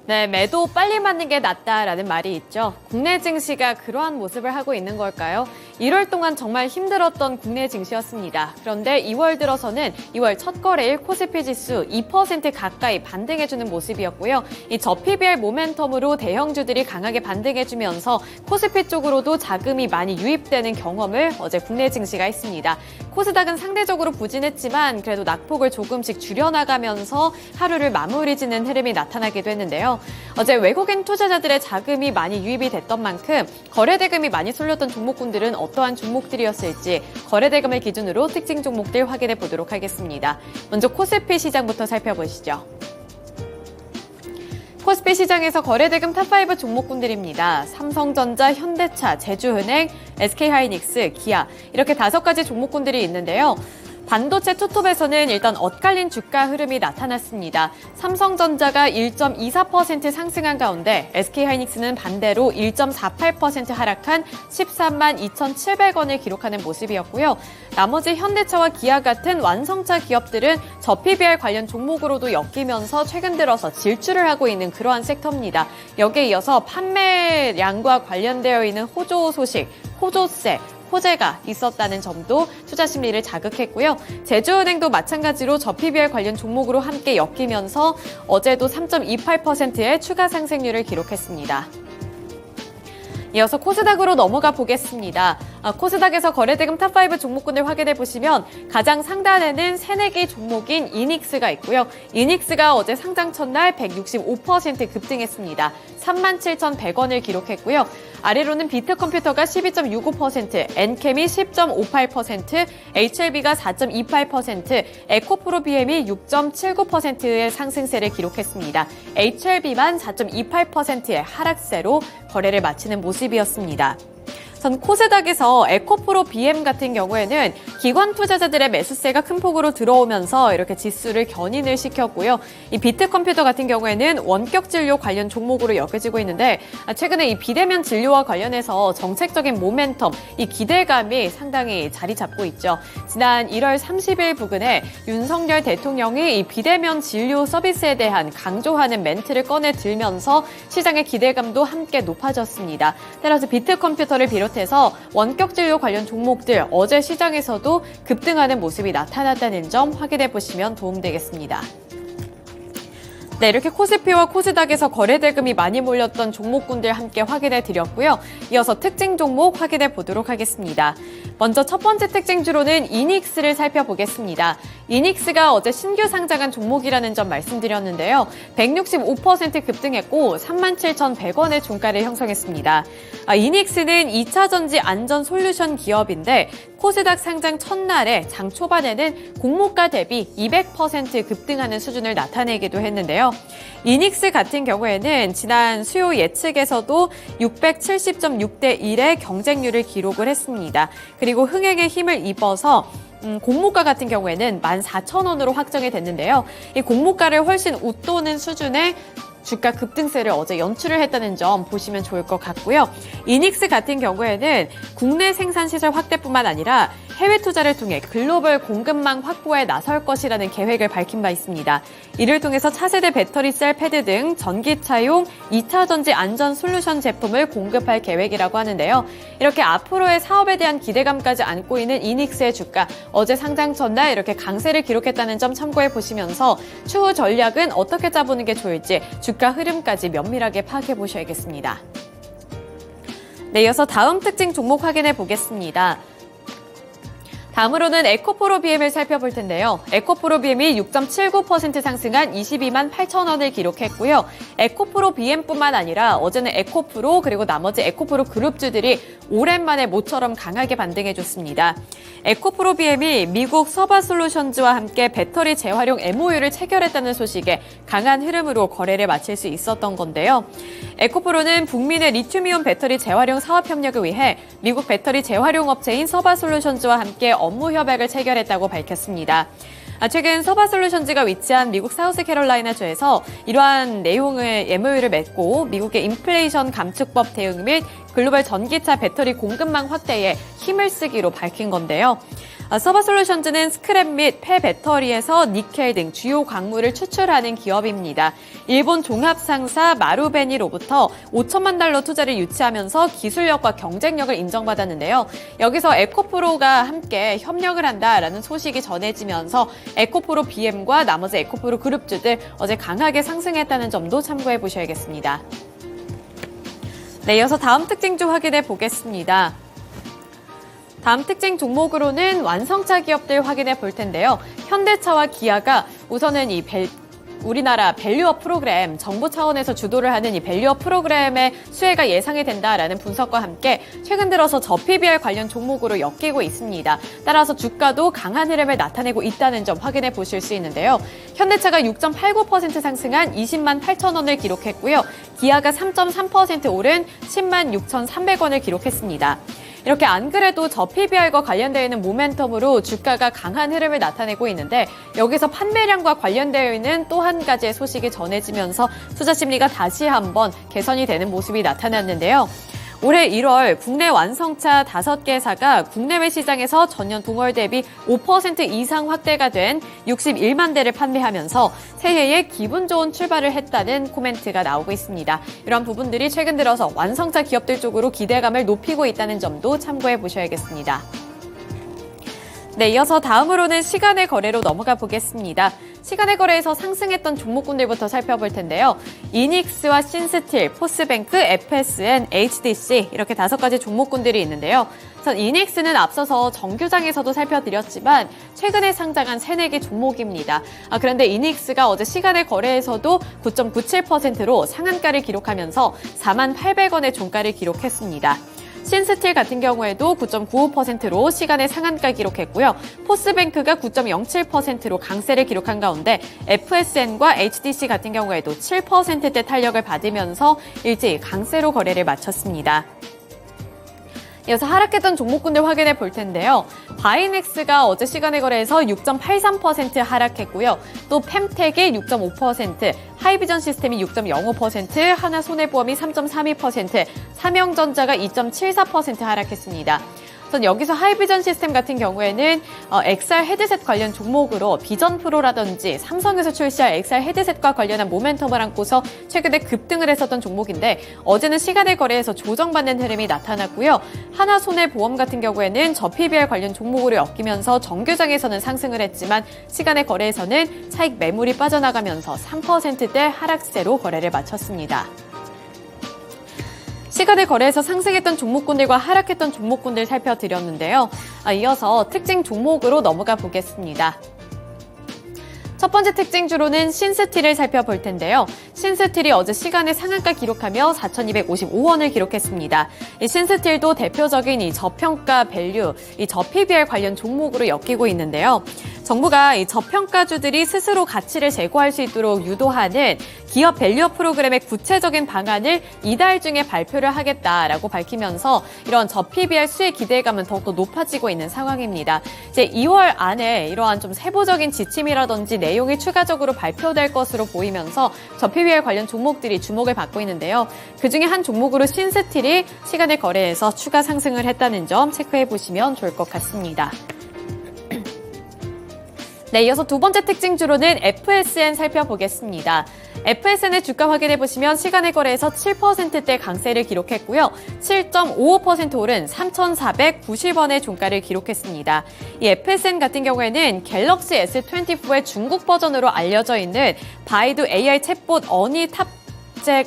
네, 매도 빨리 맞는 게 낫다라는 말이 있죠. 국내 증시가 그러한 모습을 하고 있는 걸까요? 1월 동안 정말 힘들었던 국내 증시였습니다. 그런데 2월 들어서는 2월 첫 거래일 코스피 지수 2% 가까이 반등해주는 모습이었고요. 이 저PBR 모멘텀으로 대형주들이 강하게 반등해주면서 코스피 쪽으로도 자금이 많이 유입되는 경험을 어제 국내 증시가 했습니다. 코스닥은 상대적으로 부진했지만 그래도 낙폭을 조금씩 줄여나가면서 하루를 마무리 짓는 흐름이 나타나기도 했는데요. 어제 외국인 투자자들의 자금이 많이 유입이 됐던 만큼 거래대금이 많이 쏠렸던 종목군들은 어떠한 종목들이었을지 거래대금을 기준으로 특징 종목들 확인해 보도록 하겠습니다. 먼저 코스피 시장부터 살펴보시죠. 코스피 시장에서 거래대금 탑5 종목군들입니다. 삼성전자, 현대차, 제주은행, SK하이닉스, 기아 이렇게 5가지 종목군들이 있는데요. 반도체 투톱에서는 일단 엇갈린 주가 흐름이 나타났습니다. 삼성전자가 1.24% 상승한 가운데 SK하이닉스는 반대로 1.48% 하락한 13만 2,700원을 기록하는 모습이었고요. 나머지 현대차와 기아 같은 완성차 기업들은 저PBR 관련 종목으로도 엮이면서 최근 들어서 질주를 하고 있는 그러한 섹터입니다. 여기에 이어서 판매량과 관련되어 있는 호조 소식, 호조세, 호재가 있었다는 점도 투자 심리를 자극했고요. 제주은행도 마찬가지로 저PBR 관련 종목으로 함께 엮이면서 어제도 3.28%의 추가 상승률을 기록했습니다. 이어서 코스닥으로 넘어가 보겠습니다. 코스닥에서 거래대금 탑5 종목군을 확인해 보시면 가장 상단에는 새내기 종목인 이닉스가 있고요. 이닉스가 어제 상장 첫날 165% 급등했습니다. 37,100원을 기록했고요. 아래로는 비트컴퓨터가 12.65%, 엔캠이 10.58%, HLB가 4.28%, 에코프로비엠이 6.79%의 상승세를 기록했습니다. HLB만 4.28%의 하락세로 거래를 마치는 모습이었습니다. 전 코스닥에서 에코프로 BM 같은 경우에는 기관 투자자들의 매수세가 큰 폭으로 들어오면서 이렇게 지수를 견인을 시켰고요. 이 비트컴퓨터 같은 경우에는 원격 진료 관련 종목으로 여겨지고 있는데 최근에 이 비대면 진료와 관련해서 정책적인 모멘텀, 이 기대감이 상당히 자리 잡고 있죠. 지난 1월 30일 부근에 윤석열 대통령이 이 비대면 진료 서비스에 대한 강조하는 멘트를 꺼내 들면서 시장의 기대감도 함께 높아졌습니다. 따라서 비트컴퓨터를 비롯해서 원격 진료 관련 종목들 어제 시장에서도 급등하는 모습이 나타났다는 점 확인해 보시면 도움되겠습니다. 네, 이렇게 코스피와 코스닥에서 거래대금이 많이 몰렸던 종목군들 함께 확인해 드렸고요. 이어서 특징 종목 확인해 보도록 하겠습니다. 먼저 첫 번째 특징주로는 이닉스를 살펴보겠습니다. 이닉스가 어제 신규 상장한 종목이라는 점 말씀드렸는데요. 165% 급등했고 37,100원의 종가를 형성했습니다. 이닉스는 2차 전지 안전 솔루션 기업인데 코스닥 상장 첫날에 장 초반에는 공모가 대비 200% 급등하는 수준을 나타내기도 했는데요. 이닉스 같은 경우에는 지난 수요 예측에서도 670.6대 1의 경쟁률을 기록을 했습니다. 그리고 흥행에 힘을 입어서 공모가 같은 경우에는 14,000원으로 확정이 됐는데요. 이 공모가를 훨씬 웃도는 수준의 주가 급등세를 어제 연출을 했다는 점 보시면 좋을 것 같고요. 이닉스 같은 경우에는 국내 생산 시설 확대뿐만 아니라 해외 투자를 통해 글로벌 공급망 확보에 나설 것이라는 계획을 밝힌 바 있습니다. 이를 통해서 차세대 배터리 셀 패드 등 전기차용 2차 전지 안전 솔루션 제품을 공급할 계획이라고 하는데요. 이렇게 앞으로의 사업에 대한 기대감까지 안고 있는 이닉스의 주가 어제 상장 전날 이렇게 강세를 기록했다는 점 참고해 보시면서 추후 전략은 어떻게 짜보는 게 좋을지 주가 흐름까지 면밀하게 파악해 보셔야겠습니다. 네, 이어서 다음 특징 종목 확인해 보겠습니다. 다음으로는 에코프로 BM을 살펴볼 텐데요. 에코프로 BM이 6.79% 상승한 22만 8천원을 기록했고요. 에코프로 BM뿐만 아니라 어제는 에코프로 그리고 나머지 에코프로 그룹주들이 오랜만에 모처럼 강하게 반등해줬습니다. 에코프로 BM이 미국 서바솔루션즈와 함께 배터리 재활용 MOU를 체결했다는 소식에 강한 흐름으로 거래를 마칠 수 있었던 건데요. 에코프로는 북미의 리튬이온 배터리 재활용 사업 협력을 위해 미국 배터리 재활용 업체인 서바솔루션즈와 함께 업무 협약을 체결했다고 밝혔습니다. 최근 서바솔루션즈가 위치한 미국 사우스캐롤라이나주에서 이러한 내용의 MOU를 맺고 미국의 인플레이션 감축법 대응 및 글로벌 전기차 배터리 공급망 확대에 힘을 쓰기로 밝힌 건데요. 서바솔루션즈는 스크랩 및 폐배터리에서 니켈 등 주요 광물을 추출하는 기업입니다. 일본 종합상사 마루베니로부터 5천만 달러 투자를 유치하면서 기술력과 경쟁력을 인정받았는데요. 여기서 에코프로가 함께 협력을 한다라는 소식이 전해지면서 에코프로 BM과 나머지 에코프로 그룹주들 어제 강하게 상승했다는 점도 참고해 보셔야겠습니다. 네, 이어서 다음 특징주 확인해 보겠습니다. 다음 특징 종목으로는 완성차 기업들 확인해 볼 텐데요. 현대차와 기아가 우선은 우리나라 밸류업 프로그램, 정부 차원에서 주도를 하는 이 밸류업 프로그램의 수혜가 예상이 된다라는 분석과 함께 최근 들어서 저PBR 관련 종목으로 엮이고 있습니다. 따라서 주가도 강한 흐름을 나타내고 있다는 점 확인해 보실 수 있는데요. 현대차가 6.89% 상승한 20만 8천 원을 기록했고요. 기아가 3.3% 오른 10만 6,300원을 기록했습니다. 이렇게 안 그래도 저PBR과 관련되어 있는 모멘텀으로 주가가 강한 흐름을 나타내고 있는데 여기서 판매량과 관련되어 있는 또 한 가지의 소식이 전해지면서 투자 심리가 다시 한번 개선이 되는 모습이 나타났는데요. 올해 1월 국내 완성차 5개사가 국내외 시장에서 전년 동월 대비 5% 이상 확대가 된 61만 대를 판매하면서 새해에 기분 좋은 출발을 했다는 코멘트가 나오고 있습니다. 이런 부분들이 최근 들어서 완성차 기업들 쪽으로 기대감을 높이고 있다는 점도 참고해 보셔야겠습니다. 네, 이어서 다음으로는 시간의 거래로 넘어가 보겠습니다. 시간의 거래에서 상승했던 종목군들부터 살펴볼 텐데요. 이닉스와 신스틸, 포스뱅크, FSN, HDC 이렇게 5가지 종목군들이 있는데요. 전 이닉스는 앞서서 정규장에서도 살펴드렸지만 최근에 상장한 3-4개 종목입니다. 그런데 이닉스가 어제 시간의 거래에서도 9.97%로 상한가를 기록하면서 48,800원의 종가를 기록했습니다. 신스틸 같은 경우에도 9.95%로 시간의 상한가 기록했고요. 포스뱅크가 9.07%로 강세를 기록한 가운데 FSN과 HDC 같은 경우에도 7%대 탄력을 받으면서 일제히 강세로 거래를 마쳤습니다. 이어서 하락했던 종목군들 확인해 볼 텐데요. 바이넥스가 어제 시간의 거래에서 6.83% 하락했고요. 또 펜텍이 6.5%, 하이비전 시스템이 6.05%, 하나손해보험이 3.32%, 삼형전자가 2.74% 하락했습니다. 우선 여기서 하이비전 시스템 같은 경우에는 XR 헤드셋 관련 종목으로 비전 프로라든지 삼성에서 출시할 XR 헤드셋과 관련한 모멘텀을 안고서 최근에 급등을 했었던 종목인데 어제는 시간의 거래에서 조정받는 흐름이 나타났고요. 하나손해보험 같은 경우에는 저PBR 관련 종목으로 엮이면서 정규장에서는 상승을 했지만 시간의 거래에서는 차익 매물이 빠져나가면서 3%대 하락세로 거래를 마쳤습니다. 시간의 거래에서 상승했던 종목군들과 하락했던 종목군들 살펴드렸는데요. 이어서 특징 종목으로 넘어가 보겠습니다. 첫 번째 특징주로는 신스틸을 살펴볼 텐데요. 신스틸이 어제 시간의 상한가 기록하며 4,255원을 기록했습니다. 이 신스틸도 대표적인 이 저평가 밸류, 이 저PBR 관련 종목으로 엮이고 있는데요. 정부가 이 저평가주들이 스스로 가치를 제고할 수 있도록 유도하는 기업 밸류업 프로그램의 구체적인 방안을 이달 중에 발표를 하겠다라고 밝히면서 이런 저PBR 수혜 기대감은 더욱더 높아지고 있는 상황입니다. 이제 2월 안에 이러한 좀 세부적인 지침이라든지 내용이 추가적으로 발표될 것으로 보이면서 저PBR 관련 종목들이 주목을 받고 있는데요. 그중에 한 종목으로 신스틸이 시간의 거래에서 추가 상승을 했다는 점 체크해 보시면 좋을 것 같습니다. 네, 이어서 두 번째 특징주로는 FSN 살펴보겠습니다. FSN의 주가 확인해 보시면 시간의 거래에서 7%대 강세를 기록했고요. 7.55% 오른 3,490원의 종가를 기록했습니다. 이 FSN 같은 경우에는 갤럭시 S24의 중국 버전으로 알려져 있는 바이두 AI 챗봇 어니 탑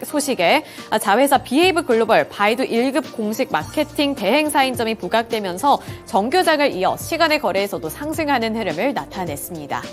소식에 자회사 비헤이브 글로벌 바이두 1급 공식 마케팅 대행사인 점이 부각되면서 정규장을 이어 시간의 거래에서도 상승하는 흐름을 나타냈습니다.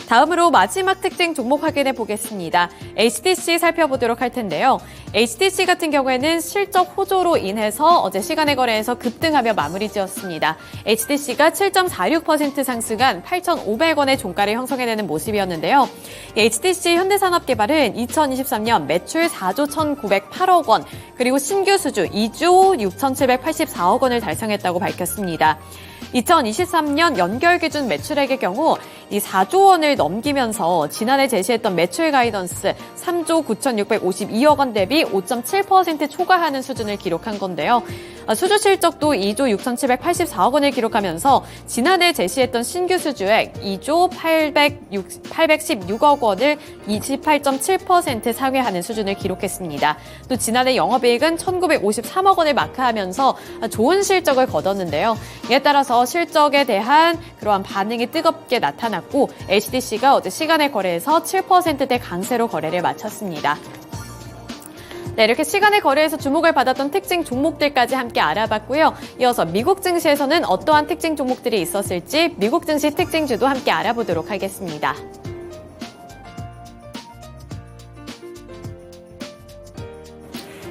다음으로 마지막 특징 종목 확인해 보겠습니다. HDC 살펴보도록 할 텐데요. HDC 같은 경우에는 실적 호조로 인해서 어제 시간의 거래에서 급등하며 마무리 지었습니다. HDC가 7.46% 상승한 8,500원의 종가를 형성해내는 모습이었는데요. HDC 현대산업개발은 2023년 매출 4조 1,908억 원, 그리고 신규 수주 2조 6,784억 원을 달성했다고 밝혔습니다. 2023년 연결 기준 매출액의 경우 이 4조 원을 넘기면서 지난해 제시했던 매출 가이던스 3조 9,652억 원 대비 5.7% 초과하는 수준을 기록한 건데요. 수주 실적도 2조 6,784억 원을 기록하면서 지난해 제시했던 신규 수주액 2조 816억 원을 28.7% 상회하는 수준을 기록했습니다. 또 지난해 영업이익은 1,953억 원을 마크하면서 좋은 실적을 거뒀는데요. 이에 따라서 실적에 대한 그러한 반응이 뜨겁게 나타났고 HDC가 어제 시간의 거래에서 7%대 강세로 거래를 마쳤습니다. 네, 이렇게 시간의 거래에서 주목을 받았던 특징 종목들까지 함께 알아봤고요. 이어서 미국 증시에서는 어떠한 특징 종목들이 있었을지 미국 증시 특징주도 함께 알아보도록 하겠습니다.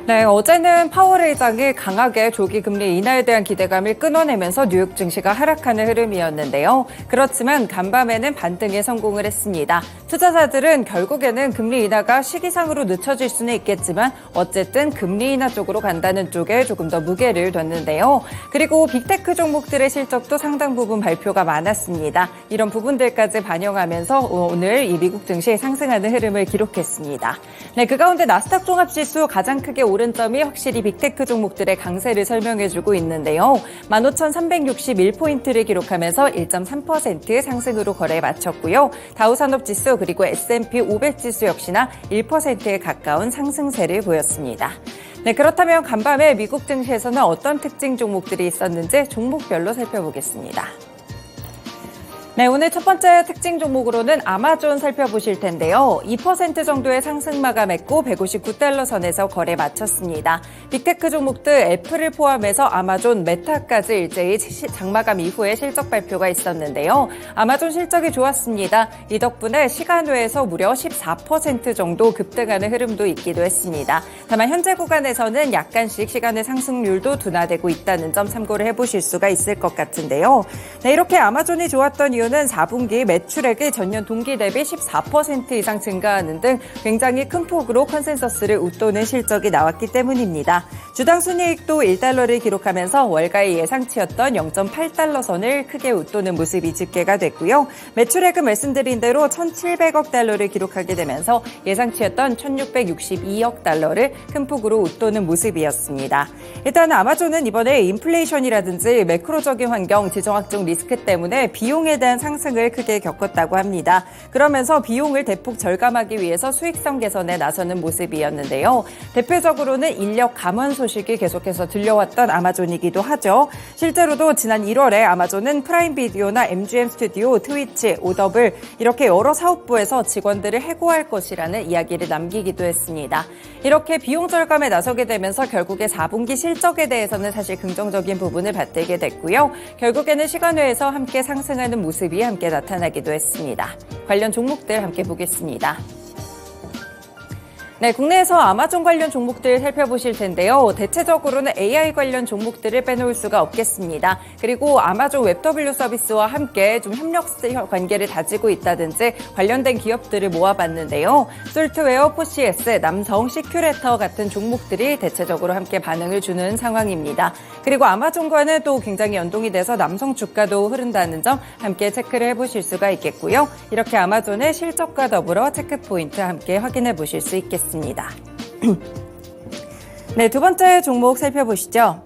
네, 어제는 파월 의장이 강하게 조기 금리 인하에 대한 기대감을 끊어내면서 뉴욕 증시가 하락하는 흐름이었는데요. 그렇지만 간밤에는 반등에 성공을 했습니다. 투자자들은 결국에는 금리 인하가 시기상으로 늦춰질 수는 있겠지만 어쨌든 금리 인하 쪽으로 간다는 쪽에 조금 더 무게를 뒀는데요. 그리고 빅테크 종목들의 실적도 상당 부분 발표가 많았습니다. 이런 부분들까지 반영하면서 오늘 이 미국 증시 상승하는 흐름을 기록했습니다. 네, 그 가운데 나스닥 종합지수 가장 크게 오른 점이 확실히 빅테크 종목들의 강세를 설명해주고 있는데요. 15,361포인트를 기록하면서 1.3% 상승으로 거래에 마쳤고요. 다우산업지수 그리고 S&P 500지수 역시나 1%에 가까운 상승세를 보였습니다. 네, 그렇다면 간밤에 미국 증시에서는 어떤 특징 종목들이 있었는지 종목별로 살펴보겠습니다. 네, 오늘 첫 번째 특징 종목으로는 아마존 살펴보실 텐데요. 2% 정도의 상승 마감했고 159달러 선에서 거래 마쳤습니다. 빅테크 종목들 애플을 포함해서 아마존, 메타까지 일제히 장마감 이후에 실적 발표가 있었는데요. 아마존 실적이 좋았습니다. 이 덕분에 시간 외에서 무려 14% 정도 급등하는 흐름도 있기도 했습니다. 다만 현재 구간에서는 약간씩 시간의 상승률도 둔화되고 있다는 점 참고를 해보실 수가 있을 것 같은데요. 네, 이렇게 아마존이 좋았던 이유는 4분기 매출액이 전년 동기 대비 14% 이상 증가하는 등 굉장히 큰 폭으로 컨센서스를 웃도는 실적이 나왔기 때문입니다. 주당 순이익도 1달러를 기록하면서 월가의 예상치였던 0.8달러 선을 크게 웃도는 모습이 집계가 됐고요. 매출액은 말씀드린 대로 1,700억 달러를 기록하게 되면서 예상치였던 1,662억 달러를 큰 폭으로 웃도는 모습이었습니다. 일단 아마존은 이번에 인플레이션이라든지 매크로적인 환경, 지정학적 리스크 때문에 비용에 대한 상승을 크게 겪었다고 합니다. 그러면서 비용을 대폭 절감하기 위해서 수익성 개선에 나서는 모습이었는데요. 대표적으로는 인력 감원 소식이 계속해서 들려왔던 아마존이기도 하죠. 실제로도 지난 1월에 아마존은 프라임 비디오나 MGM 스튜디오, 트위치, 오더블 이렇게 여러 사업부에서 직원들을 해고할 것이라는 이야기를 남기기도 했습니다. 이렇게 비용 절감에 나서게 되면서 결국에 4분기 실적에 대해서는 사실 긍정적인 부분을 받들게 됐고요. 결국에는 시간 외에서 함께 상승하는 모습이 함께 나타나기도 했습니다. 관련 종목들 함께 보겠습니다. 네, 국내에서 아마존 관련 종목들 살펴보실 텐데요. 대체적으로는 AI 관련 종목들을 빼놓을 수가 없겠습니다. 그리고 아마존 웹W 서비스와 함께 좀 협력 관계를 다지고 있다든지 관련된 기업들을 모아봤는데요. 솔트웨어, 포시에스, 남성, 시큐레터 같은 종목들이 대체적으로 함께 반응을 주는 상황입니다. 그리고 아마존과는 또 굉장히 연동이 돼서 남성 주가도 흐른다는 점 함께 체크를 해보실 수가 있겠고요. 이렇게 아마존의 실적과 더불어 체크포인트 함께 확인해 보실 수 있겠습니다. 네, 두 번째 종목 살펴보시죠.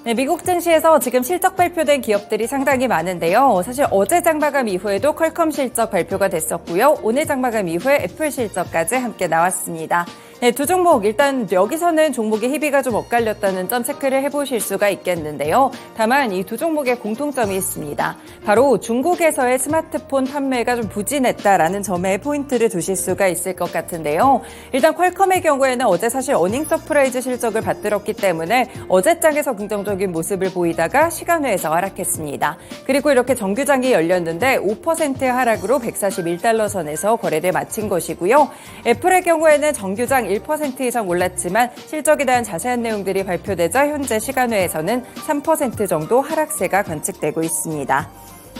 네, 미국 증시에서 지금 실적 발표된 기업들이 상당히 많은데요. 사실 어제 장마감 이후에도 퀄컴 실적 발표가 됐었고요. 오늘 장마감 이후에 애플 실적까지 함께 나왔습니다. 네, 두 종목 일단 여기서는 종목의 희비가 좀 엇갈렸다는 점 체크를 해보실 수가 있겠는데요. 다만 이 두 종목의 공통점이 있습니다. 바로 중국에서의 스마트폰 판매가 좀 부진했다라는 점에 포인트를 두실 수가 있을 것 같은데요. 일단 퀄컴의 경우에는 어제 사실 어닝 서프라이즈 실적을 받들었기 때문에 어제장에서 긍정적인 모습을 보이다가 시간외에서 하락했습니다. 그리고 이렇게 정규장이 열렸는데 5% 하락으로 141달러 선에서 거래를 마친 것이고요. 애플의 경우에는 정규장 1% 이상 올랐지만 실적에 대한 자세한 내용들이 발표되자 현재 시간외에서는 3% 정도 하락세가 관측되고 있습니다.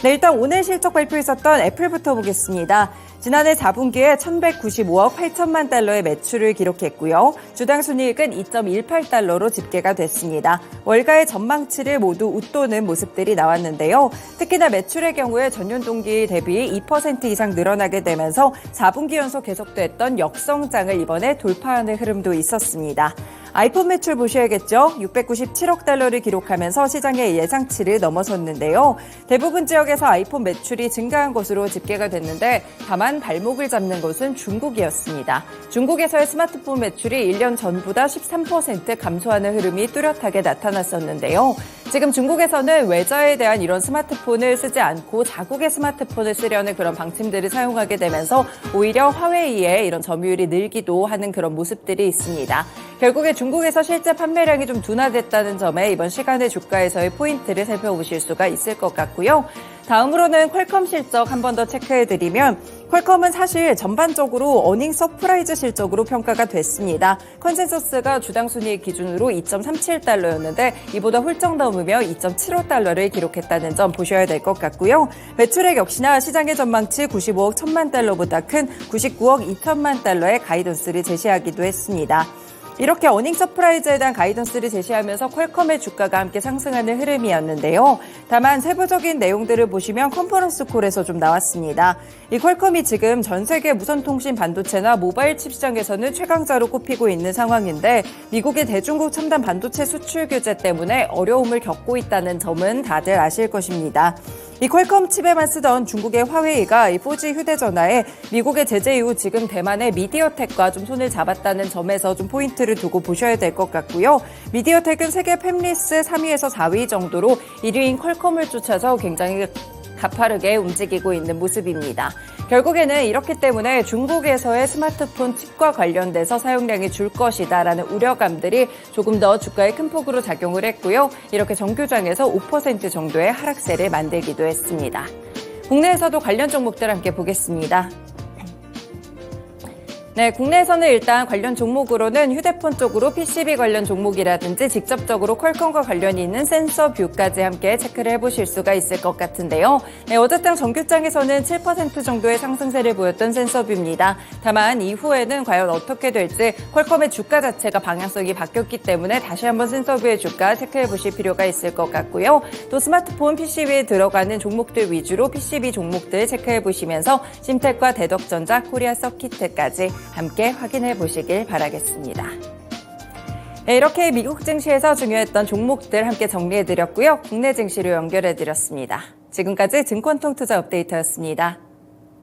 네, 일단 오늘 실적 발표 있었던 애플부터 보겠습니다. 지난해 4분기에 1,195억 8천만 달러의 매출을 기록했고요. 주당 순이익은 2.18달러로 집계가 됐습니다. 월가의 전망치를 모두 웃도는 모습들이 나왔는데요. 특히나 매출의 경우에 전년 동기 대비 2% 이상 늘어나게 되면서 4분기 연속 계속됐던 역성장을 이번에 돌파하는 흐름도 있었습니다. 아이폰 매출 보셔야겠죠. 697억 달러를 기록하면서 시장의 예상치를 넘어섰는데요. 대부분 지역에서 아이폰 매출이 증가한 것으로 집계가 됐는데 다만 발목을 잡는 것은 중국이었습니다. 중국에서의 스마트폰 매출이 1년 전보다 13% 감소하는 흐름이 뚜렷하게 나타났었는데요. 지금 중국에서는 외자에 대한 이런 스마트폰을 쓰지 않고 자국의 스마트폰을 쓰려는 그런 방침들을 사용하게 되면서 오히려 화웨이의 이런 점유율이 늘기도 하는 그런 모습들이 있습니다. 결국에 중국에서 실제 판매량이 좀 둔화됐다는 점에 이번 시간의 주가에서의 포인트를 살펴보실 수가 있을 것 같고요. 다음으로는 퀄컴 실적 한 번 더 체크해드리면 퀄컴은 사실 전반적으로 어닝 서프라이즈 실적으로 평가가 됐습니다. 컨센서스가 주당 순이익 기준으로 2.37달러였는데 이보다 훌쩍 넘으며 2.75달러를 기록했다는 점 보셔야 될 것 같고요. 매출액 역시나 시장의 전망치 95억 1천만 달러보다 큰 99억 2천만 달러의 가이던스를 제시하기도 했습니다. 이렇게 어닝 서프라이즈에 대한 가이던스를 제시하면서 퀄컴의 주가가 함께 상승하는 흐름이었는데요. 다만 세부적인 내용들을 보시면 컨퍼런스 콜에서 좀 나왔습니다. 이 퀄컴이 지금 전 세계 무선통신 반도체나 모바일 칩 시장에서는 최강자로 꼽히고 있는 상황인데 미국의 대중국 첨단 반도체 수출 규제 때문에 어려움을 겪고 있다는 점은 다들 아실 것입니다. 이 퀄컴 칩에만 쓰던 중국의 화웨이가 이 4G 휴대전화에 미국의 제재 이후 지금 대만의 미디어텍과 좀 손을 잡았다는 점에서 좀 포인트를 두고 보셔야 될 것 같고요. 미디어텍은 세계 팹리스 3위에서 4위 정도로 1위인 퀄컴을 쫓아서 굉장히 가파르게 움직이고 있는 모습입니다. 결국에는 이렇기 때문에 중국에서의 스마트폰 칩과 관련돼서 사용량이 줄 것이다라는 우려감들이 조금 더 주가에 큰 폭으로 작용을 했고요. 이렇게 정규장에서 5% 정도의 하락세를 만들기도 했습니다. 국내에서도 관련 종목들 함께 보겠습니다. 네, 국내에서는 일단 관련 종목으로는 휴대폰 쪽으로 PCB 관련 종목이라든지 직접적으로 퀄컴과 관련이 있는 센서뷰까지 함께 체크를 해보실 수가 있을 것 같은데요. 네, 어제장 정규장에서는 7% 정도의 상승세를 보였던 센서뷰입니다. 다만 이후에는 과연 어떻게 될지 퀄컴의 주가 자체가 방향성이 바뀌었기 때문에 다시 한번 센서뷰의 주가 체크해보실 필요가 있을 것 같고요. 또 스마트폰 PCB에 들어가는 종목들 위주로 PCB 종목들 체크해보시면서 심텍과 대덕전자, 코리아 서키트까지 함께 확인해 보시길 바라겠습니다. 네, 이렇게 미국 증시에서 중요했던 종목들 함께 정리해 드렸고요. 국내 증시로 연결해 드렸습니다. 지금까지 증권통투자 업데이트였습니다.